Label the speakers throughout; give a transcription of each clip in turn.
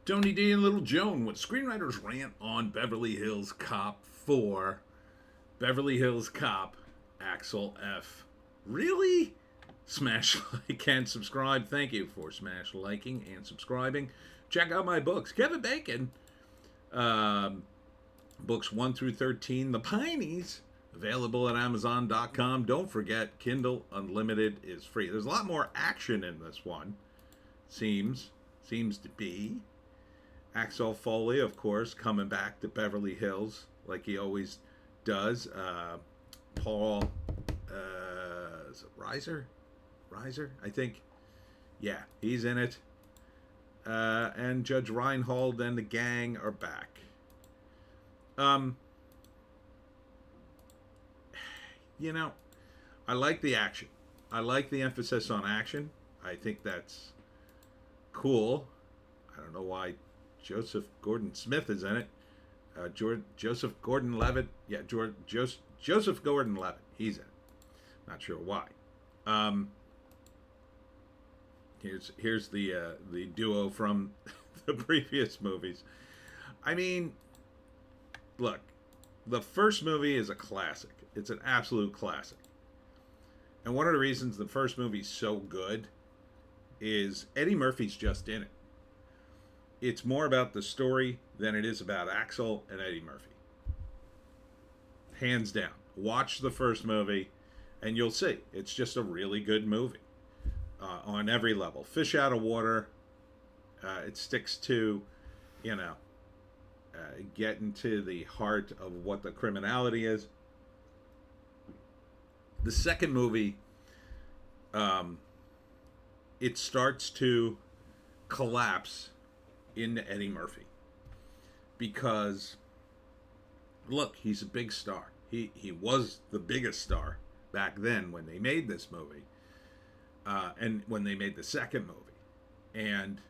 Speaker 1: Tony D and Little Joan with Screenwriter's Rant on Beverly Hills Cop 4. Beverly Hills Cop, Axel F. Really? Smash like and subscribe. Thank you for smash liking and subscribing. Check out my books. Kevin Bacon. Books 1 through 13. The Pineys. Available at Amazon.com. Don't forget, Kindle Unlimited is free. There's a lot more action in this one. Seems to be. Axel Foley, of course, coming back to Beverly Hills like he always does. Paul, is it Reiser, I think. Yeah, he's in it. And Judge Reinhold and the gang are back. You know, I like the action. I like the emphasis on action. I think that's cool. I don't know why Joseph Gordon-Smith is in it. Joseph Gordon-Levitt. Yeah, Joseph Gordon-Levitt. He's in it. Not sure why. Here's the duo from the previous movies. I mean, look, the first movie is a classic. It's an absolute classic. And one of the reasons the first movie's so good is Eddie Murphy's just in it. It's more about the story than it is about Axel and Eddie Murphy. Hands down. Watch the first movie and you'll see. It's just a really good movie on every level. Fish out of water. It sticks to, getting to the heart of what the criminality is. The second movie, it starts to collapse into Eddie Murphy. Because, look, he's a big star. He was the biggest star back then when they made this movie. And when they made the second movie. And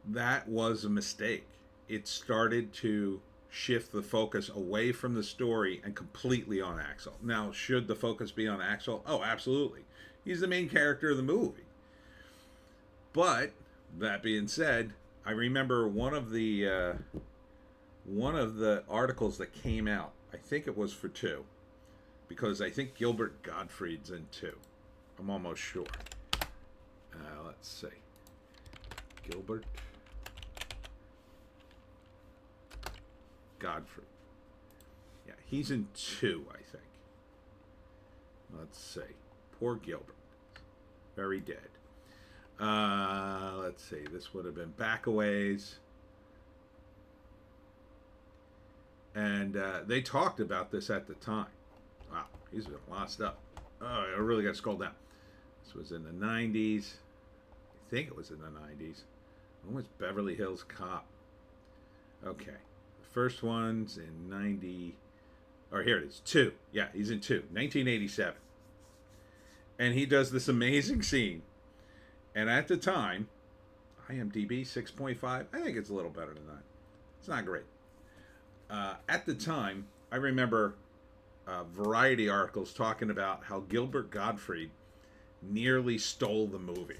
Speaker 1: that was a mistake. It started to shift the focus away from the story and completely on Axel. Now, should the focus be on Axel? Oh, absolutely. He's the main character of the movie. But that being said, I remember one of the articles that came out. I think it was for 2, because I think Gilbert Gottfried's in 2. I'm almost sure. Let's see. Gilbert Godfrey. Yeah, he's in 2, I think. Let's see. Poor Gilbert. Very dead. Let's see. This would have been Backaways. And they talked about this at the time. Wow, he's been a lot of stuff. Oh, I really got to scroll down. This was in the 90s. I think it was in the 90s. When was Beverly Hills Cop? Okay. First one's in 90, or here it is, 2. Yeah, he's in 2, 1987. And he does this amazing scene. And at the time, IMDb 6.5, I think it's a little better than that. It's not great. At the time, I remember Variety articles talking about how Gilbert Gottfried nearly stole the movie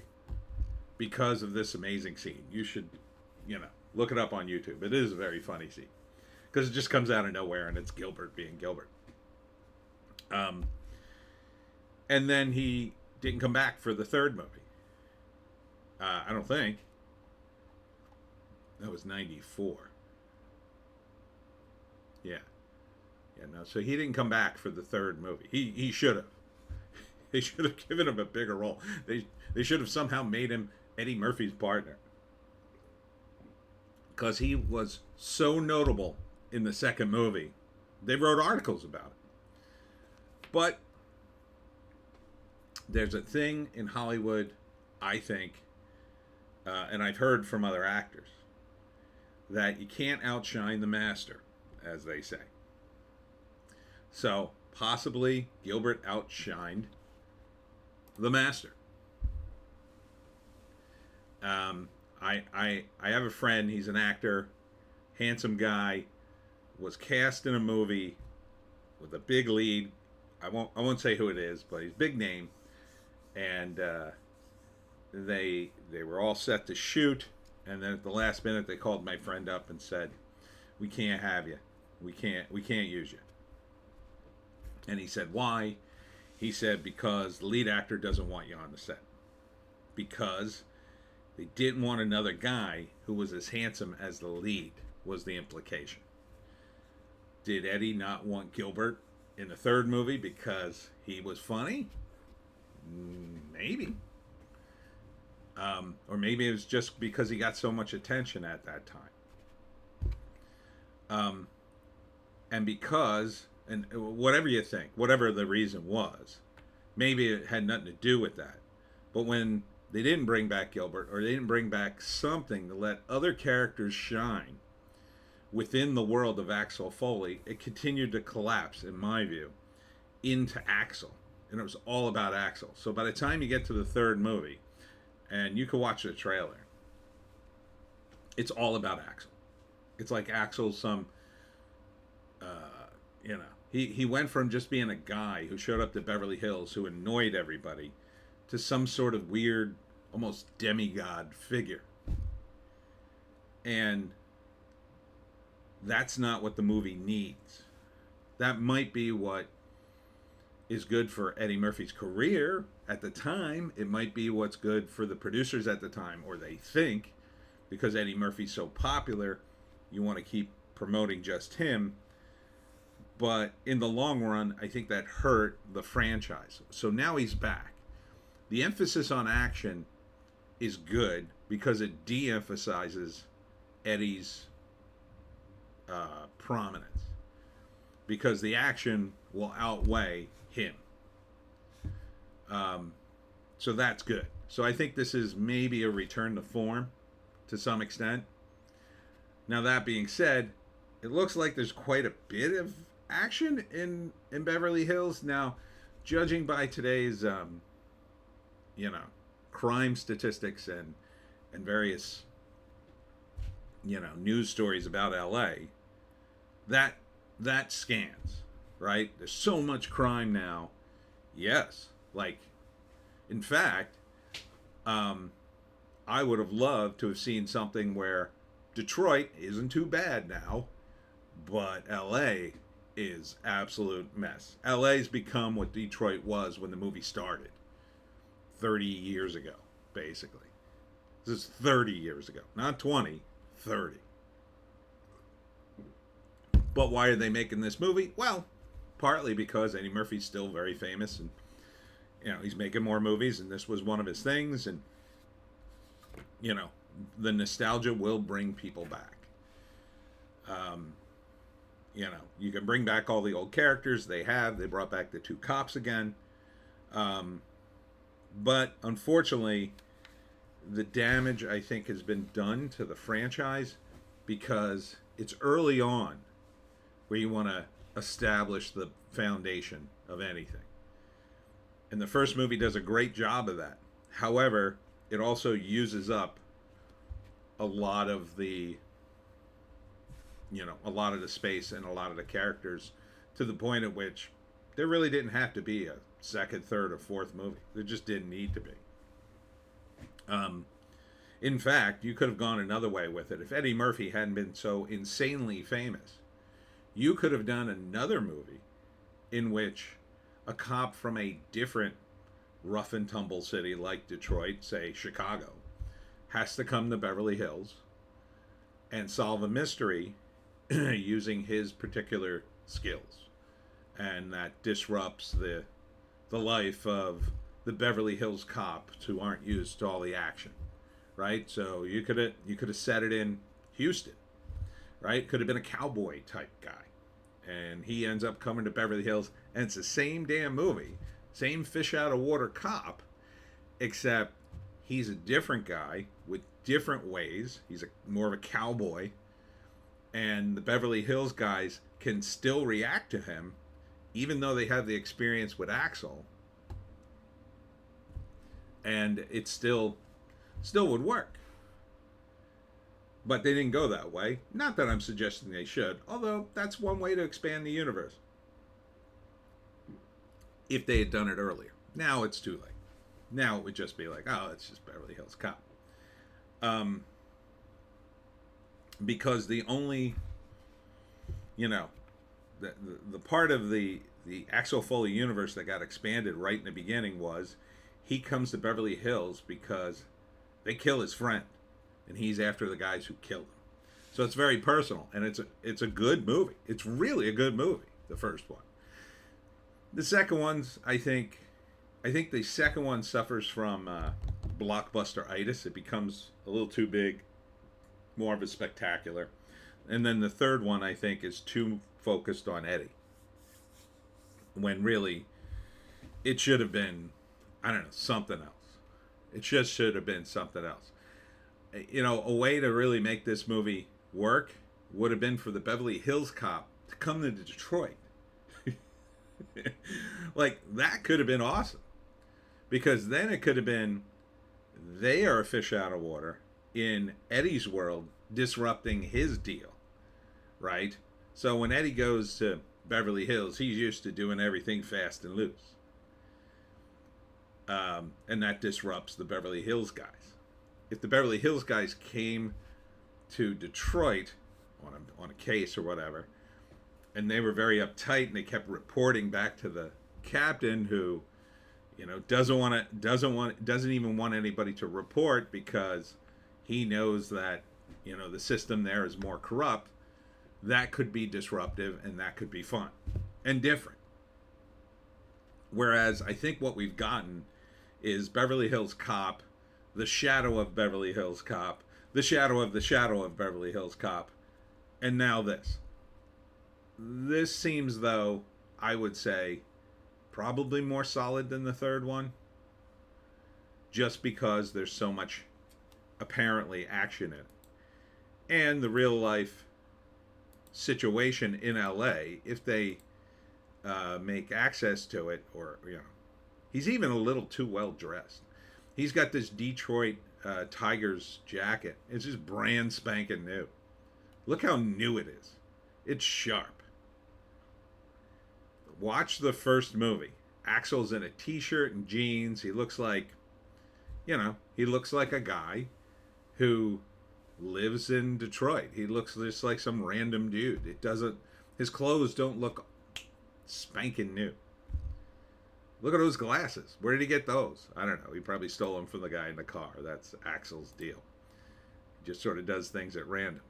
Speaker 1: because of this amazing scene. You should, look it up on YouTube. It is a very funny scene. Because it just comes out of nowhere and it's Gilbert being Gilbert. And then he didn't come back for the third movie. I don't think. That was 94. Yeah. Yeah, no. So he didn't come back for the third movie. He should have. They should have given him a bigger role. They should have somehow made him Eddie Murphy's partner. Because he was so notable in the second movie. They wrote articles about it. But there's a thing in Hollywood, I think, and I've heard from other actors, that you can't outshine the master, as they say. So, possibly, Gilbert outshined the master. I have a friend, he's an actor, handsome guy, was cast in a movie with a big lead. I won't say who it is, but he's a big name. And they were all set to shoot, And then at the last minute, they called my friend up and said, "We can't have you. We can't use you." And he said, "Why?" He said, "Because the lead actor doesn't want you on the set. Because they didn't want another guy who was as handsome as the lead," was the implication. Did Eddie not want Gilbert in the third movie because he was funny? Maybe. Or maybe it was just because he got so much attention at that time. And because, and whatever you think, whatever the reason was, maybe it had nothing to do with that. But when they didn't bring back Gilbert, or they didn't bring back something to let other characters shine within the world of Axel Foley, it continued to collapse, in my view, into Axel. And it was all about Axel. So by the time you get to the third movie, and you can watch the trailer, it's all about Axel. It's like Axel's some, he went from just being a guy who showed up to Beverly Hills who annoyed everybody to some sort of weird, almost demigod figure. And that's not what the movie needs. That might be what is good for Eddie Murphy's career at the time. It might be what's good for the producers at the time, or they think, because Eddie Murphy's so popular, you want to keep promoting just him. But in the long run, I think that hurt the franchise. So now he's back. The emphasis on action is good because it de-emphasizes Eddie's prominence, because the action will outweigh him. So that's good. So I think this is maybe a return to form to some extent. Now, that being said, it looks like there's quite a bit of action in Beverly Hills. Now, judging by today's crime statistics and various news stories about LA, that scans, right? There's so much crime now. Yes, like, in fact, I would have loved to have seen something where Detroit isn't too bad now, but LA is absolute mess. LA's become what Detroit was when the movie started 30 years ago, basically. This is 30 years ago, not 20, 30. But why are they making this movie? Well, partly because Eddie Murphy's still very famous, and he's making more movies, and this was one of his things, and the nostalgia will bring people back. You can bring back all the old characters. They brought back the two cops again. But unfortunately, the damage, I think, has been done to the franchise because it's early on where you want to establish the foundation of anything. And the first movie does a great job of that. However, it also uses up a lot of the space and a lot of the characters, to the point at which there really didn't have to be a second, third, or fourth movie. There just didn't need to be. In fact, you could have gone another way with it. If Eddie Murphy hadn't been so insanely famous, you could have done another movie in which a cop from a different rough and tumble city like Detroit, say Chicago, has to come to Beverly Hills and solve a mystery using his particular skills. And that disrupts the life of the Beverly Hills cops who aren't used to all the action, right? So you could have set it in Houston, right? Could have been a cowboy type guy, and he ends up coming to Beverly Hills, and it's the same damn movie, same fish out of water cop, except he's a different guy with different ways. He's more of a cowboy, and the Beverly Hills guys can still react to him, even though they have the experience with Axel, and it still would work. But they didn't go that way. Not that I'm suggesting they should, although that's one way to expand the universe. If they had done it earlier. Now it's too late. Now it would just be like, oh, it's just Beverly Hills Cop. because the only, you know, the part of the Axel Foley universe that got expanded right in the beginning was he comes to Beverly Hills because they kill his friend, and he's after the guys who killed him. So it's very personal, and it's a good movie. It's really a good movie. The first one. The second one's, I think the second one suffers from blockbuster-itis. It becomes a little too big, more of a spectacular. And then the third one, I think, is too focused on Eddie. When really, it should have been, I don't know, something else. It just should have been something else. You know, a way to really make this movie work would have been for the Beverly Hills Cop to come to Detroit. Like, that could have been awesome. Because then it could have been, they are a fish out of water in Eddie's world, disrupting his deal. Right? So when Eddie goes to Beverly Hills, he's used to doing everything fast and loose. And that disrupts the Beverly Hills guys. If the Beverly Hills guys came to Detroit on a case or whatever, and they were very uptight and they kept reporting back to the captain, who, you know, doesn't even want anybody to report because he knows that, you know, the system there is more corrupt, that could be disruptive and that could be fun and different. Whereas I think what we've gotten is Beverly Hills Cop, the shadow of Beverly Hills Cop, the shadow of Beverly Hills Cop, and now this. This seems, though, I would say, probably more solid than the third one, just because there's so much, apparently, action in it. And the real life situation in LA, if they make access to it, or, you know, he's even a little too well dressed. He's got this Detroit Tigers jacket. It's just brand spanking new. Look how new it is. It's sharp. Watch the first movie. Axel's in a t-shirt and jeans. He looks like, you know, he looks like a guy who lives in Detroit. He looks just like some random dude. His clothes don't look spanking new. Look at those glasses. Where did he get those? I don't know. He probably stole them from the guy in the car. That's Axel's deal. He just sort of does things at random.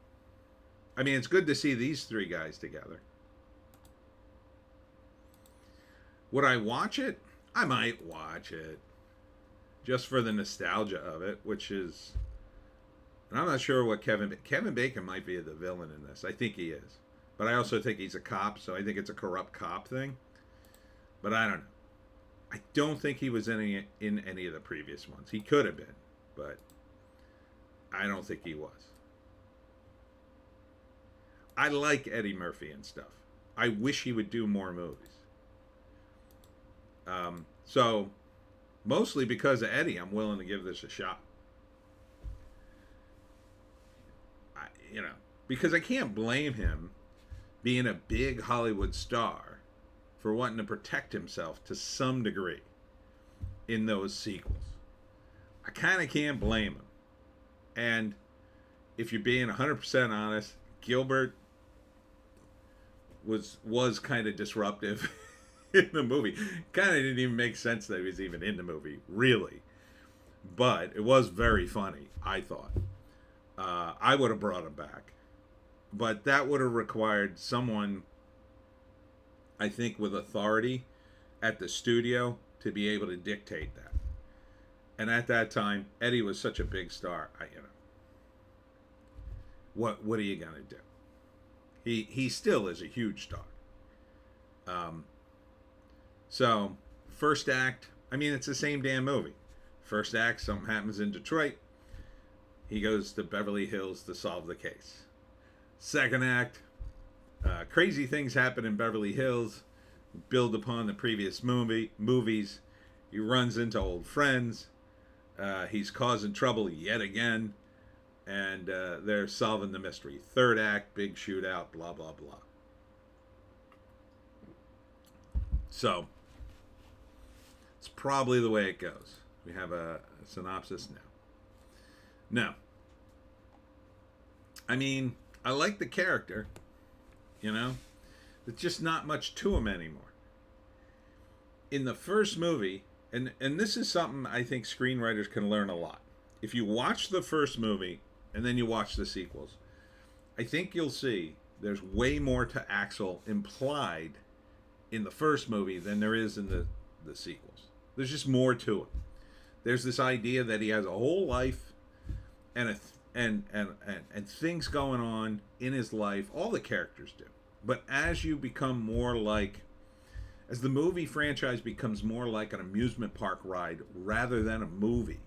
Speaker 1: I mean, it's good to see these three guys together. Would I watch it? I might watch it. Just for the nostalgia of it, which is... And I'm not sure what Kevin Bacon might be the villain in this. I think he is. But I also think he's a cop, so I think it's a corrupt cop thing. But I don't know. I don't think he was in any of the previous ones. He could have been, but I don't think he was. I like Eddie Murphy and stuff. I wish he would do more movies. So, mostly because of Eddie, I'm willing to give this a shot. Because I can't blame him being a big Hollywood star for wanting to protect himself to some degree in those sequels. I kind of can't blame him. And if you're being 100% honest, Gilbert was kind of disruptive in the movie. Kind of didn't even make sense that he was even in the movie, really. But it was very funny, I thought. I would have brought him back. But that would have required someone, I think, with authority at the studio to be able to dictate that. And at that time, Eddie was such a big star. What are you gonna do? He still is a huge star. So first act, I mean, it's the same damn movie. First act, something happens in Detroit. He goes to Beverly Hills to solve the case. Second act, crazy things happen in Beverly Hills, build upon the previous movies. He runs into old friends. He's causing trouble yet again. And they're solving the mystery. Third act, big shootout, blah, blah, blah. So, it's probably the way it goes. We have a synopsis now. Now, I mean, I like the character, you know? There's just not much to him anymore. In the first movie, and this is something I think screenwriters can learn a lot. If you watch the first movie and then you watch the sequels, I think you'll see there's way more to Axel implied in the first movie than there is in the sequels. There's just more to it. There's this idea that he has a whole life and and things going on in his life. All the characters do. But as you become more like, as the movie franchise becomes more like an amusement park ride rather than a movie,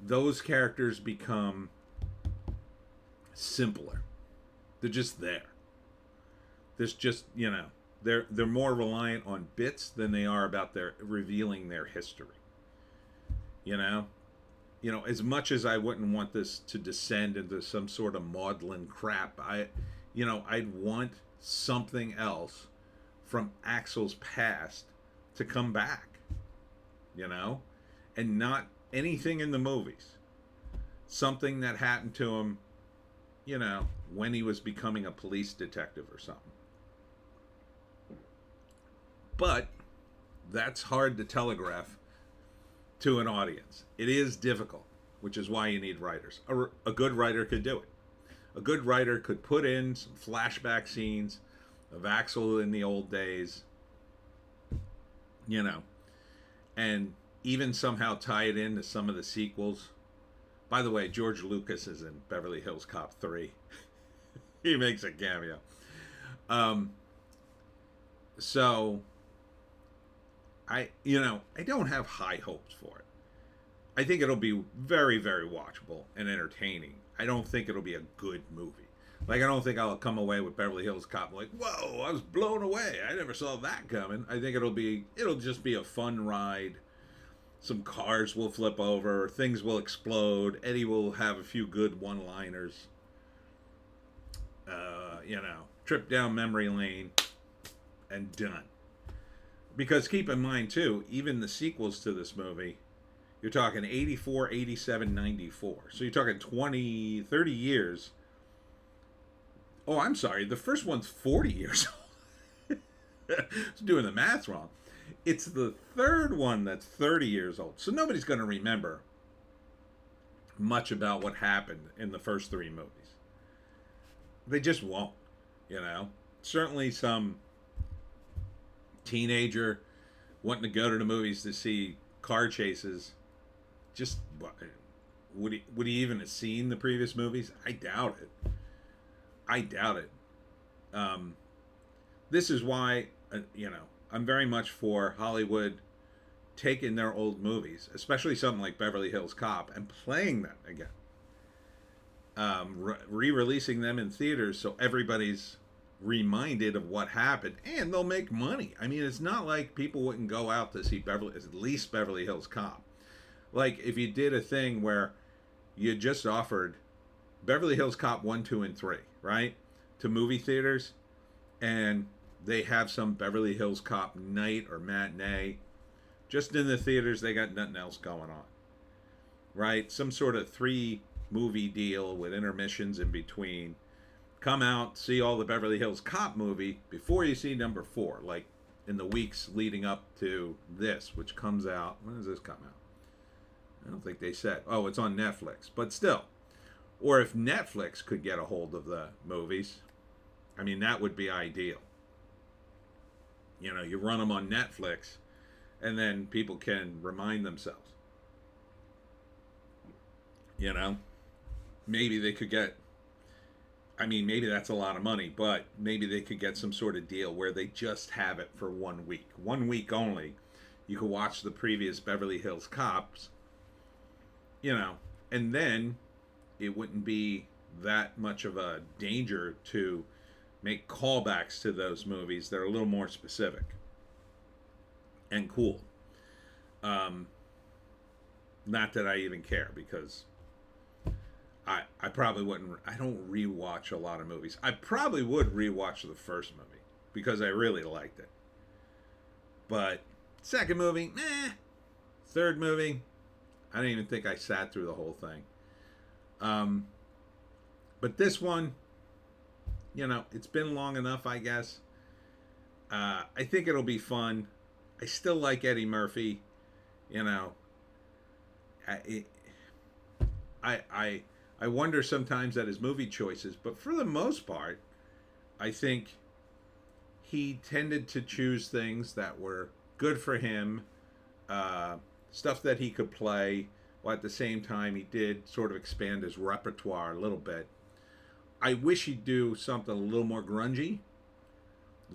Speaker 1: those characters become simpler. They're just there. There's just, they're more reliant on bits than they are about their revealing their history. As much as I wouldn't want this to descend into some sort of maudlin crap, I'd want something else from Axel's past to come back, and not anything in the movies. Something that happened to him, when he was becoming a police detective or something. But that's hard to telegraph to an audience. It is difficult, which is why you need writers. A good writer could do it. A good writer could put in some flashback scenes of Axel in the old days, and even somehow tie it into some of the sequels. By the way, George Lucas is in Beverly Hills Cop 3. He makes a cameo. So I don't have high hopes for it. I think it'll be very, very watchable and entertaining. I don't think it'll be a good movie. Like, I don't think I'll come away with Beverly Hills Cop like, whoa, I was blown away. I never saw that coming. I think it'll just be a fun ride. Some cars will flip over, things will explode, Eddie will have a few good one-liners. Trip down memory lane and done. Because keep in mind, too, even the sequels to this movie, you're talking 84, 87, 94. So you're talking 20, 30 years. Oh, I'm sorry. The first one's 40 years old. I was doing the math wrong. It's the third one that's 30 years old. So nobody's going to remember much about what happened in the first three movies. They just won't, Certainly some teenager wanting to go to the movies to see car chases, just would he even have seen the previous movies? I doubt it. This is why I'm very much for Hollywood taking their old movies, especially something like Beverly Hills Cop, and playing them again, re-releasing them in theaters so everybody's reminded of what happened, and they'll make money. I mean, it's not like people wouldn't go out to see at least Beverly Hills Cop. Like, if you did a thing where you just offered Beverly Hills Cop 1, 2, and 3, right, to movie theaters, and they have some Beverly Hills Cop night or matinee, just in the theaters, they got nothing else going on, right? Some sort of 3-movie deal with intermissions in between. Come out, see all the Beverly Hills Cop movie before you see number 4, like in the weeks leading up to this, which comes out. When does this come out? I don't think they said. Oh, it's on Netflix, but still. Or if Netflix could get a hold of the movies, I mean, that would be ideal. You run them on Netflix, and then people can remind themselves. Maybe they could get, maybe that's a lot of money, but maybe they could get some sort of deal where they just have it for 1 week. 1 week only. You could watch the previous Beverly Hills Cops, and then it wouldn't be that much of a danger to make callbacks to those movies that are a little more specific and cool. Not that I even care, because I probably wouldn't. I don't rewatch a lot of movies. I probably would rewatch the first movie because I really liked it. But second movie, Third movie, I didn't even think I sat through the whole thing. But this one, it's been long enough, I guess. I think it'll be fun. I still like Eddie Murphy. You know, I, I wonder sometimes at his movie choices, but for the most part, I think he tended to choose things that were good for him, stuff that he could play, while at the same time he did sort of expand his repertoire a little bit. I wish he'd do something a little more grungy,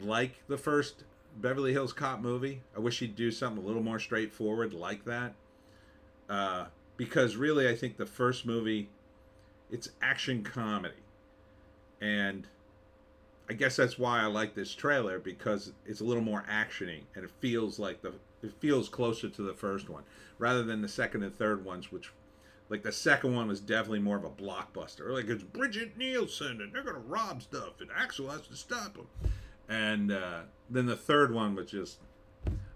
Speaker 1: like the first Beverly Hills Cop movie. I wish he'd do something a little more straightforward like that. Because really, I think the first movie, it's action comedy. And I guess that's why I like this trailer, because it's a little more actiony and it feels closer to the first one rather than the second and third ones, which, like, the second one was definitely more of a blockbuster. Like, it's Bridget Nielsen and they're gonna rob stuff and Axel has to stop them. And then the third one was just,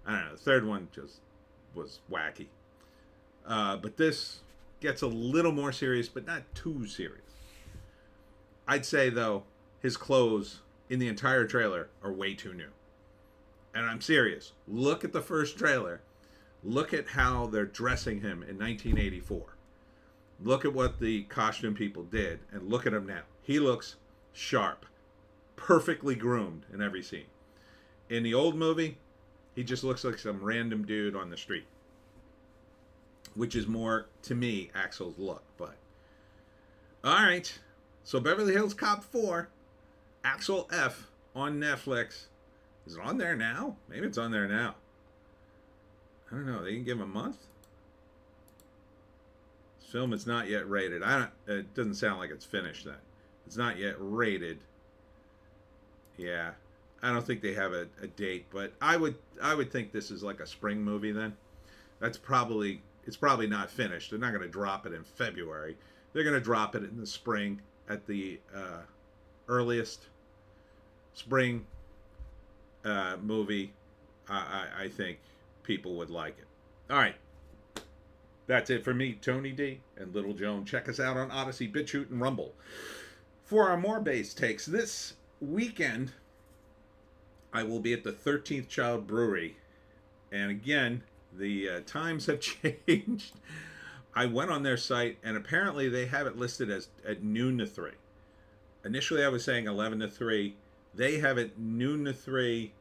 Speaker 1: I don't know, the third one just was wacky. But this gets a little more serious, but not too serious. I'd say, though, his clothes in the entire trailer are way too new. And I'm serious. Look at the first trailer. Look at how they're dressing him in 1984. Look at what the costume people did, and look at him now. He looks sharp, perfectly groomed in every scene. In the old movie, he just looks like some random dude on the street, which is more, to me, Axel's look. But all right, so Beverly Hills Cop 4, Axel F on Netflix. Is it on there now? Maybe it's on there now. I don't know. They can give him a month. This film is not yet rated. It doesn't sound like it's finished then. It's not yet rated. Yeah, I don't think they have a date, but I would think this is like a spring movie then. It's probably not finished. They're not going to drop it in February. They're going to drop it in the spring at the earliest. Spring movie. I think people would like it. All right. That's it for me, Tony D and Little Joan. Check us out on Odysee, Bitchute, and Rumble. For our more base takes, this weekend I will be at the 13th Child Brewery. And again, the times have changed. I went on their site, and apparently they have it listed as at noon to 3. Initially, I was saying 11 to 3. They have it noon to 3,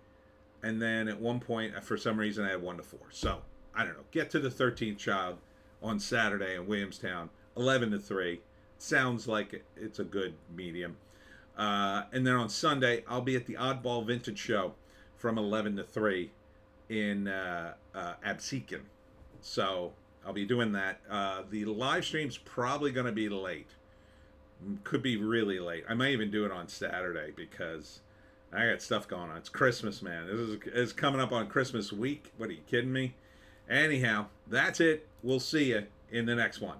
Speaker 1: and then at one point, for some reason, I had 1 to 4. So, I don't know. Get to the 13th Child on Saturday in Williamstown, 11 to 3. Sounds like it's a good medium. And then on Sunday, I'll be at the Oddball Vintage Show from 11 to 3 in Absecon. So I'll be doing that. The live stream's probably going to be late. Could be really late. I might even do it on Saturday because I got stuff going on. It's Christmas, man. It's coming up on Christmas week. What, are you kidding me? Anyhow, that's it. We'll see you in the next one.